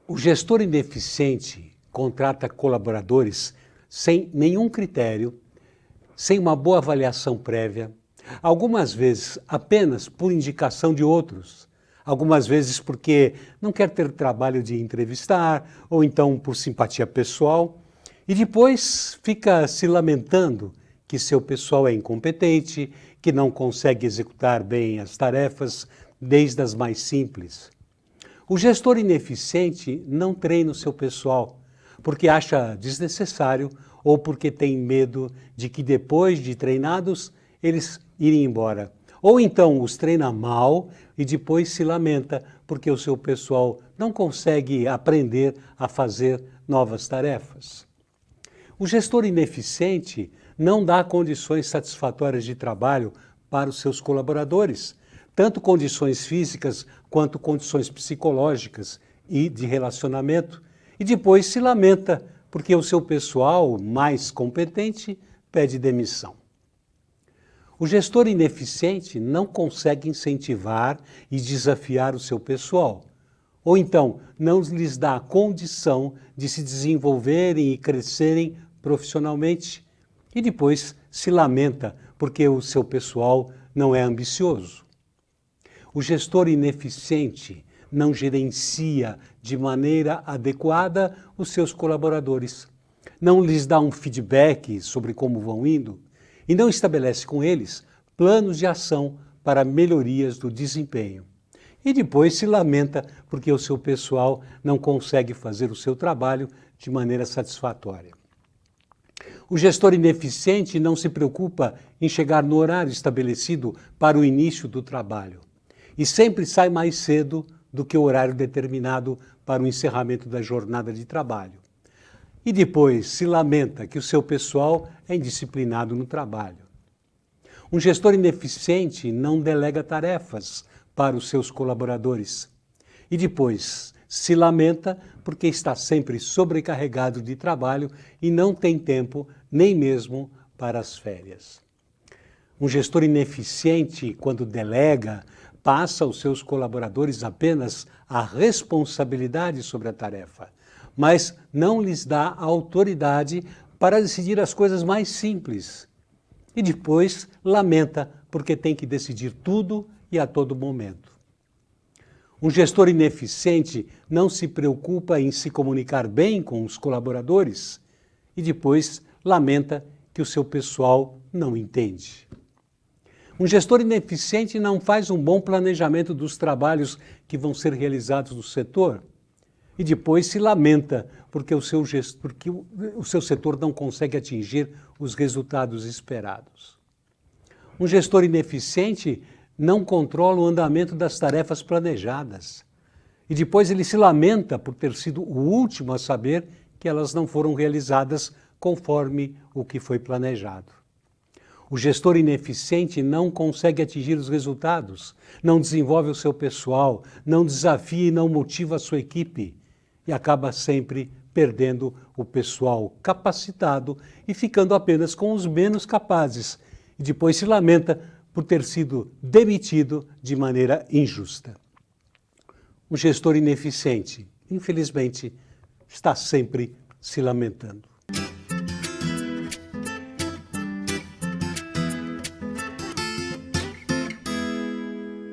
O gestor ineficiente contrata colaboradores sem nenhum critério, sem uma boa avaliação prévia, algumas vezes apenas por indicação de outros, algumas vezes porque não quer ter trabalho de entrevistar ou então por simpatia pessoal, e depois fica se lamentando que seu pessoal é incompetente, que não consegue executar bem as tarefas, desde as mais simples. O gestor ineficiente não treina o seu pessoal porque acha desnecessário ou porque tem medo de que depois de treinados eles irem embora. Ou então os treina mal e depois se lamenta porque o seu pessoal não consegue aprender a fazer novas tarefas. O gestor ineficiente não dá condições satisfatórias de trabalho para os seus colaboradores, tanto condições físicas quanto condições psicológicas e de relacionamento, e depois se lamenta porque o seu pessoal mais competente pede demissão. O gestor ineficiente não consegue incentivar e desafiar o seu pessoal, ou então não lhes dá a condição de se desenvolverem e crescerem profissionalmente, e depois se lamenta porque o seu pessoal não é ambicioso. O gestor ineficiente não gerencia de maneira adequada os seus colaboradores, não lhes dá um feedback sobre como vão indo e não estabelece com eles planos de ação para melhorias do desempenho. E depois se lamenta porque o seu pessoal não consegue fazer o seu trabalho de maneira satisfatória. O gestor ineficiente não se preocupa em chegar no horário estabelecido para o início do trabalho e sempre sai mais cedo do que o horário determinado para o encerramento da jornada de trabalho. E depois se lamenta que o seu pessoal é indisciplinado no trabalho. Um gestor ineficiente não delega tarefas para os seus colaboradores e depois se lamenta porque está sempre sobrecarregado de trabalho e não tem tempo nem mesmo para as férias. Um gestor ineficiente, quando delega, passa aos seus colaboradores apenas a responsabilidade sobre a tarefa, mas não lhes dá a autoridade para decidir as coisas mais simples. E depois lamenta porque tem que decidir tudo e a todo momento. Um gestor ineficiente não se preocupa em se comunicar bem com os colaboradores e depois lamenta que o seu pessoal não entende. Um gestor ineficiente não faz um bom planejamento dos trabalhos que vão ser realizados no setor e depois se lamenta porque o seu setor não consegue atingir os resultados esperados. Um gestor ineficiente não controla o andamento das tarefas planejadas e depois ele se lamenta por ter sido o último a saber que elas não foram realizadas conforme o que foi planejado. O gestor ineficiente não consegue atingir os resultados, não desenvolve o seu pessoal, não desafia e não motiva a sua equipe e acaba sempre perdendo o pessoal capacitado e ficando apenas com os menos capazes e depois se lamenta por ter sido demitido de maneira injusta. O gestor ineficiente, infelizmente, está sempre se lamentando.